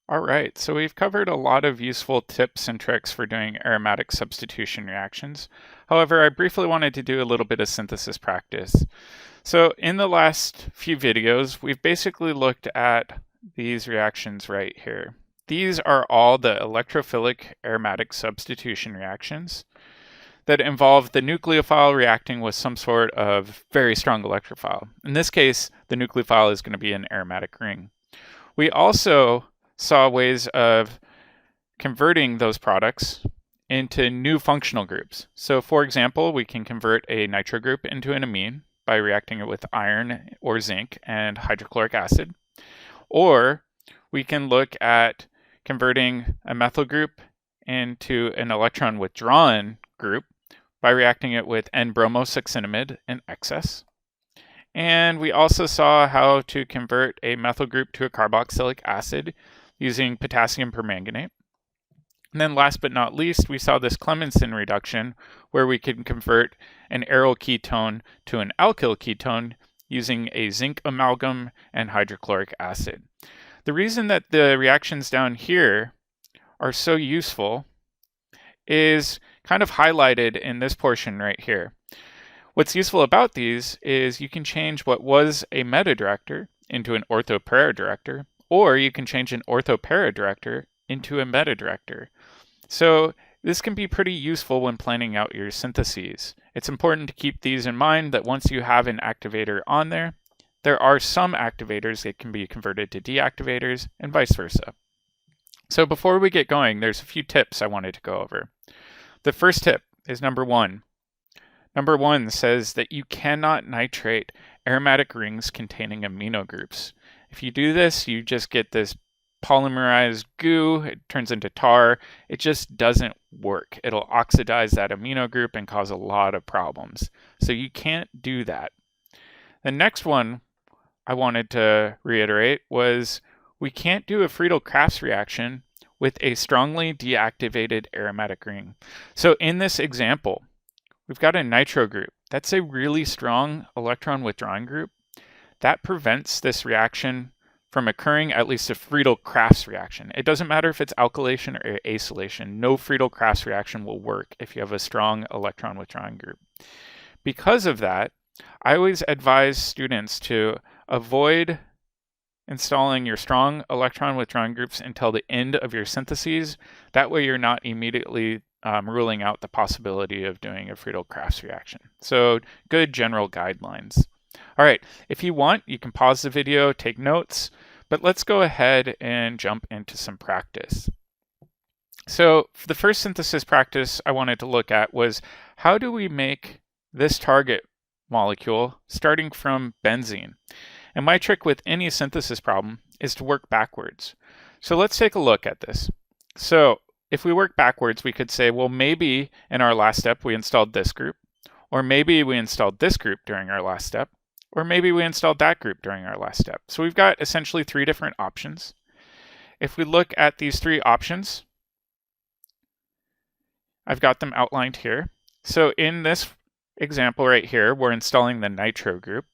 All right, so we've covered a lot of useful tips and tricks for doing aromatic substitution reactions. However, I briefly wanted to do a little bit of synthesis practice. So in the last few videos, we've basically looked at these reactions right here. These are all the electrophilic aromatic substitution reactions that involve the nucleophile reacting with some sort of very strong electrophile. In this case, the nucleophile is going to be an aromatic ring. We also saw ways of converting those products into new functional groups. So for example, we can convert a nitro group into an amine by reacting it with iron or zinc and hydrochloric acid. Or we can look at converting a methyl group into an electron withdrawn group by reacting it with N-bromosuccinimide in excess. And we also saw how to convert a methyl group to a carboxylic acid using potassium permanganate. And then last but not least, we saw this Clemmensen reduction where we can convert an aryl ketone to an alkyl ketone using a zinc amalgam and hydrochloric acid. The reason that the reactions down here are so useful is kind of highlighted in this portion right here. What's useful about these is you can change what was a meta-director into an ortho-para-director, or you can change an ortho-para-director into a meta-director. So this can be pretty useful when planning out your syntheses. It's important to keep these in mind that once you have an activator on there, there are some activators that can be converted to deactivators and vice versa. So before we get going, there's a few tips I wanted to go over. The first tip is number one. Number one says that you cannot nitrate aromatic rings containing amino groups. If you do this, you just get this polymerized goo. It turns into tar. It just doesn't work. It'll oxidize that amino group and cause a lot of problems. So you can't do that. The next one I wanted to reiterate was we can't do a friedel-crafts reaction with a strongly deactivated aromatic ring. So in this example, we've got a nitro group. That's a really strong electron withdrawing group. That prevents this reaction from occurring, at least a friedel-crafts reaction. It doesn't matter if it's alkylation or acylation. No friedel-crafts reaction will work if you have a strong electron withdrawing group. Because of that, I always advise students to avoid installing your strong electron withdrawing groups until the end of your syntheses. That way you're not immediately ruling out the possibility of doing a friedel-crafts reaction. So good general guidelines. All right, if you want, you can pause the video, take notes, but let's go ahead and jump into some practice. So for the first synthesis practice I wanted to look at was how do we make this target molecule starting from benzene? And my trick with any synthesis problem is to work backwards. So let's take a look at this. So if we work backwards, we could say, well, maybe in our last step we installed this group, or maybe we installed this group during our last step, or maybe we installed that group during our last step. So we've got essentially three different options. If we look at these three options, I've got them outlined here. So in this example right here, we're installing the nitro group.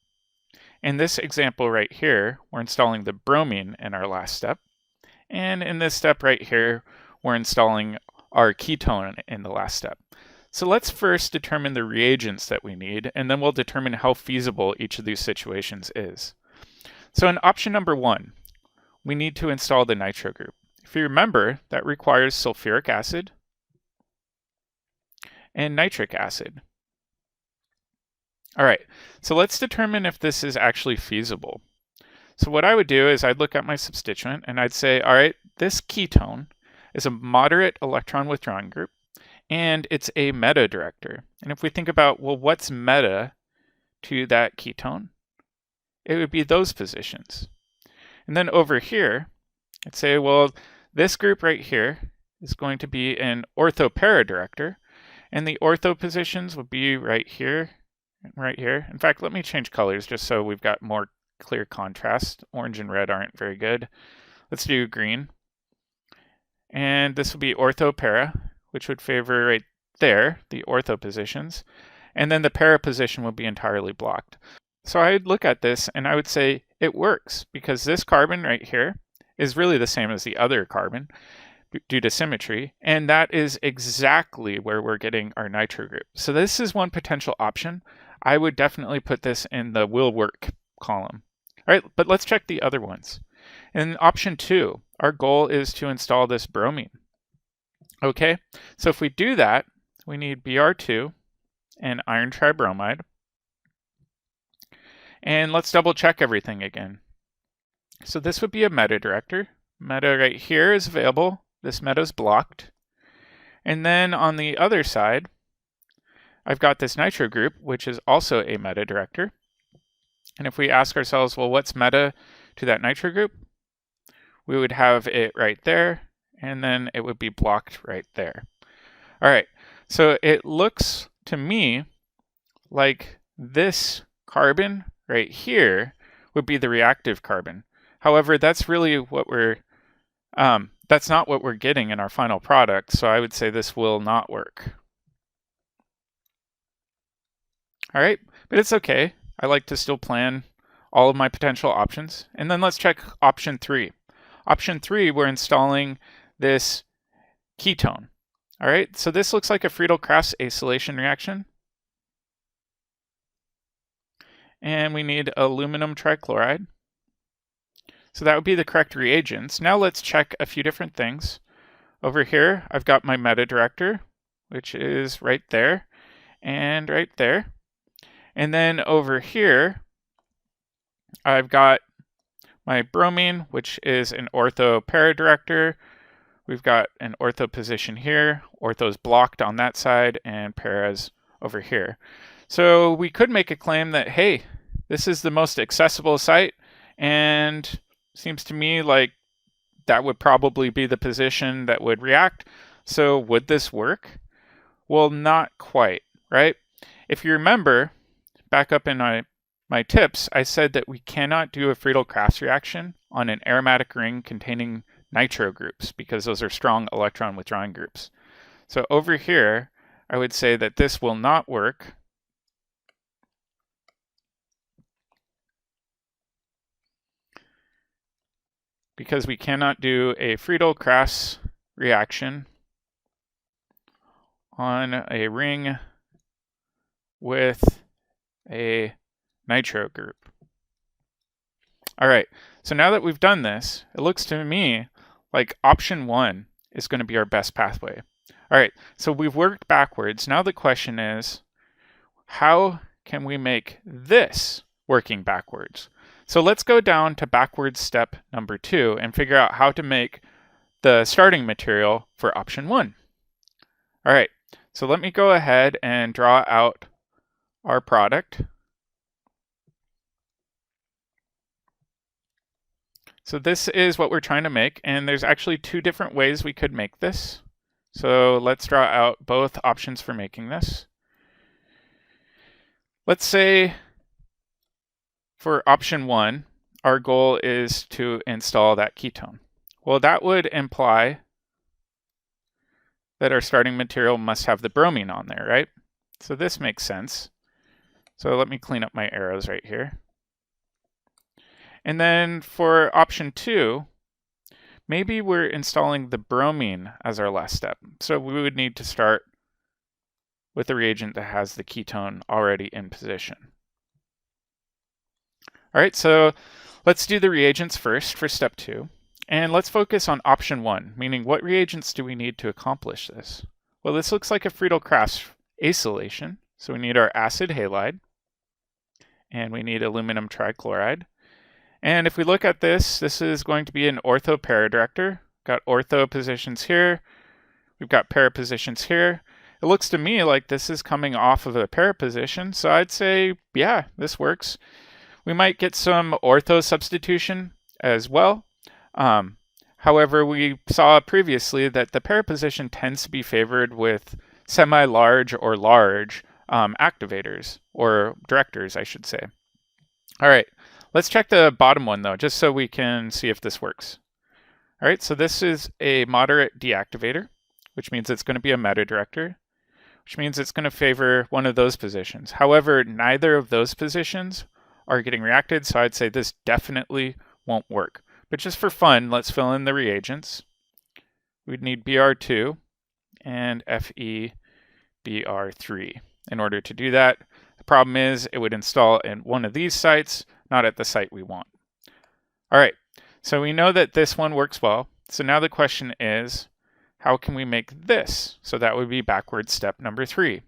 In this example right here, we're installing the bromine in our last step. And in this step right here, we're installing our ketone in the last step. So let's first determine the reagents that we need, and then we'll determine how feasible each of these situations is. So in option number one, we need to install the nitro group. If you remember, that requires sulfuric acid and nitric acid. All right, so let's determine if this is actually feasible. So what I would do is I'd look at my substituent and I'd say, all right, this ketone is a moderate electron withdrawing group and it's a meta-director. And if we think about, well, what's meta to that ketone? It would be those positions. And then over here, I'd say, well, this group right here is going to be an ortho-para-director, and the ortho positions would be right here and right here. In fact, let me change colors just so we've got more clear contrast. Orange and red aren't very good. Let's do green. And this will be ortho-para, which would favor right there, the ortho positions. And then the para position would be entirely blocked. So I'd look at this and I would say it works because this carbon right here is really the same as the other carbon due to symmetry, and that is exactly where we're getting our nitro group. So this is one potential option. I would definitely put this in the will work column. All right, but let's check the other ones. In option 2, our goal is to install this bromine. Okay, so if we do that, we need Br2 and iron tribromide. And let's double check everything again. So this would be a meta director. Meta right here is available. This meta is blocked. And then on the other side, I've got this nitro group, which is also a meta director. And if we ask ourselves, well, what's meta to that nitro group? We would have it right there, and then it would be blocked right there. All right, so it looks to me like this carbon right here would be the reactive carbon. However, that's really what that's not what we're getting in our final product, so I would say this will not work. All right, but it's okay. I like to still plan all of my potential options. And then let's check option 3. Option 3, we're installing this ketone. All right, so this looks like a friedel-crafts acylation reaction. And we need aluminum trichloride. So that would be the correct reagents. Now let's check a few different things. Over here, I've got my meta director, which is right there and right there. And then over here, I've got my bromine, which is an ortho para director. We've got an ortho position here. Ortho's blocked on that side and para's over here. So we could make a claim that, hey, this is the most accessible site, and seems to me like that would probably be the position that would react. So would this work? Well, not quite, right? If you remember, back up in my tips, I said that we cannot do a friedel-crafts reaction on an aromatic ring containing nitro groups because those are strong electron withdrawing groups. So over here, I would say that this will not work because we cannot do a friedel-crafts reaction on a ring with a nitro group. All right, so now that we've done this, it looks to me like option 1 is going to be our best pathway. All right, so we've worked backwards. Now the question is, how can we make this working backwards? So let's go down to backwards step number 2 and figure out how to make the starting material for option 1. All right, so let me go ahead and draw out our product. So this is what we're trying to make, and there's actually 2 different ways we could make this. So let's draw out both options for making this. Let's say for option 1, our goal is to install that ketone. Well, that would imply that our starting material must have the bromine on there, right? So this makes sense. So let me clean up my arrows right here. And then for option 2, maybe we're installing the bromine as our last step. So we would need to start with a reagent that has the ketone already in position. All right, so let's do the reagents first for step 2. And let's focus on option 1, meaning what reagents do we need to accomplish this? Well, this looks like a friedel-crafts acylation. So we need our acid halide, and we need aluminum trichloride. And if we look at this, this is going to be an ortho para director. Got ortho positions here. We've got para positions here. It looks to me like this is coming off of a para position. So I'd say, yeah, this works. We might get some ortho substitution as well. However, we saw previously that the para position tends to be favored with semi-large or large activators, or directors, I should say. All right. Let's check the bottom one though, just so we can see if this works. All right, so this is a moderate deactivator, which means it's going to be a meta director, which means it's going to favor one of those positions. However, neither of those positions are getting reacted, so I'd say this definitely won't work. But just for fun, let's fill in the reagents. We'd need Br2 and FeBr3 in order to do that. The problem is it would install in one of these sites, not at the site we want. All right, so we know that this one works well. So now the question is, how can we make this? So that would be backward step number 3.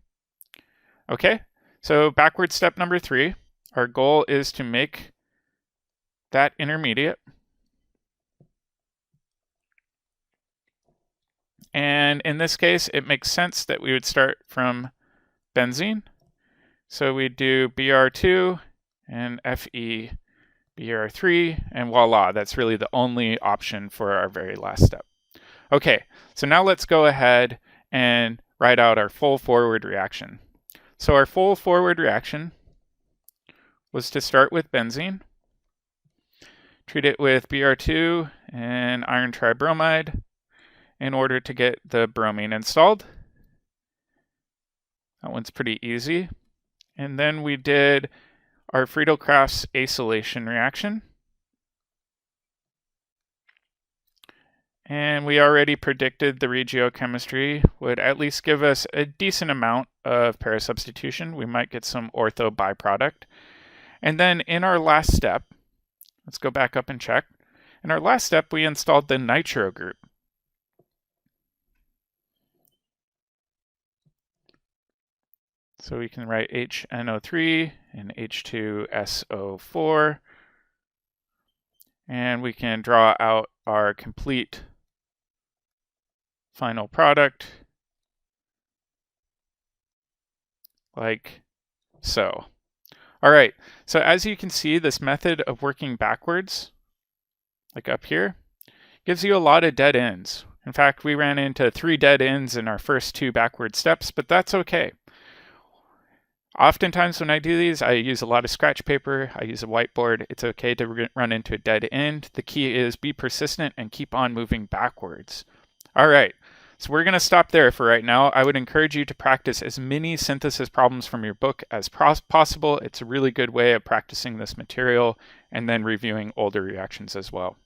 Okay, so backward step number 3, our goal is to make that intermediate. And in this case, it makes sense that we would start from benzene. So we do Br2 and FeBr3, and voila, that's really the only option for our very last step. Okay, so now let's go ahead and write out our full forward reaction. So our full forward reaction was to start with benzene, treat it with Br2 and iron tribromide in order to get the bromine installed. That one's pretty easy. And then we did our friedel-crafts acylation reaction. And we already predicted the regiochemistry would at least give us a decent amount of para-substitution. We might get some ortho byproduct. And then in our last step, let's go back up and check. In our last step, we installed the nitro group. So we can write HNO3 and H2SO4. And we can draw out our complete final product like so. All right, so as you can see, this method of working backwards, like up here, gives you a lot of dead ends. In fact, we ran into 3 dead ends in our first 2 backward steps, but that's okay. Oftentimes when I do these, I use a lot of scratch paper, I use a whiteboard. It's okay to run into a dead end. The key is be persistent and keep on moving backwards. All right, so we're going to stop there for right now. I would encourage you to practice as many synthesis problems from your book as possible. It's a really good way of practicing this material and then reviewing older reactions as well.